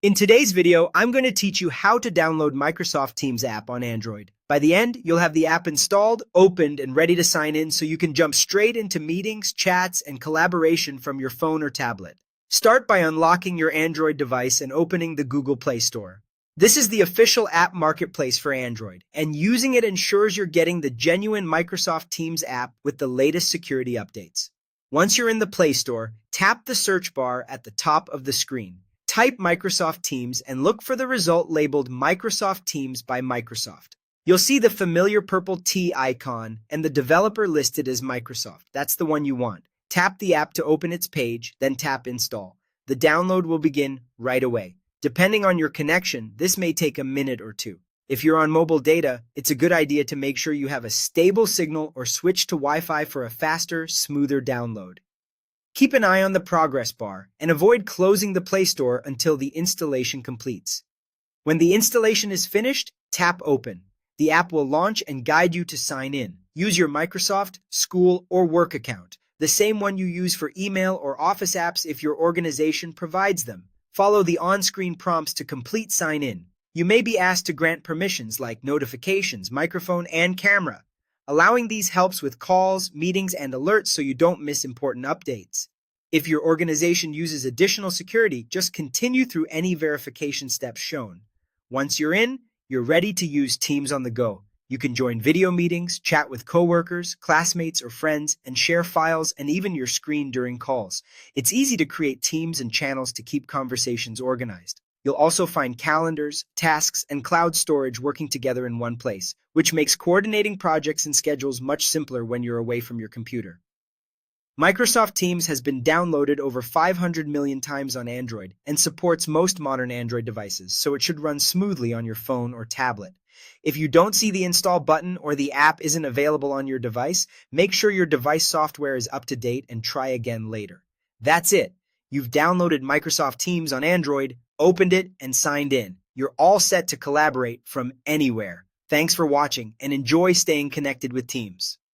In today's video, I'm going to teach you how to download Microsoft Teams app on Android. By the end, you'll have the app installed, opened, and ready to sign in so you can jump straight into meetings, chats, and collaboration from your phone or tablet. Start by unlocking your Android device and opening the Google Play Store. This is the official app marketplace for Android, and using it ensures you're getting the genuine Microsoft Teams app with the latest security updates. Once you're in the Play Store, tap the search bar at the top of the screen. Type Microsoft Teams and look for the result labeled Microsoft Teams by Microsoft. You'll see the familiar purple T icon and the developer listed as Microsoft. That's the one you want. Tap the app to open its page, then tap Install. The download will begin right away. Depending on your connection, this may take a minute or two. If you're on mobile data, it's a good idea to make sure you have a stable signal or switch to Wi-Fi for a faster, smoother download. Keep an eye on the progress bar and avoid closing the Play Store until the installation completes. When the installation is finished, tap Open. The app will launch and guide you to sign in. Use your Microsoft, school, or work account, the same one you use for email or office apps if your organization provides them. Follow the on-screen prompts to complete sign in. You may be asked to grant permissions like notifications, microphone, and camera. Allowing these helps with calls, meetings, and alerts so you don't miss important updates. If your organization uses additional security, just continue through any verification steps shown. Once you're in, you're ready to use Teams on the go. You can join video meetings, chat with coworkers, classmates, or friends, and share files and even your screen during calls. It's easy to create teams and channels to keep conversations organized. You'll also find calendars, tasks, and cloud storage working together in one place, which makes coordinating projects and schedules much simpler when you're away from your computer. Microsoft Teams has been downloaded over 500 million times on Android and supports most modern Android devices, so it should run smoothly on your phone or tablet. If you don't see the install button or the app isn't available on your device, make sure your device software is up to date and try again later. That's it. You've downloaded Microsoft Teams on Android, opened it, and signed in. You're all set to collaborate from anywhere. Thanks for watching and enjoy staying connected with Teams.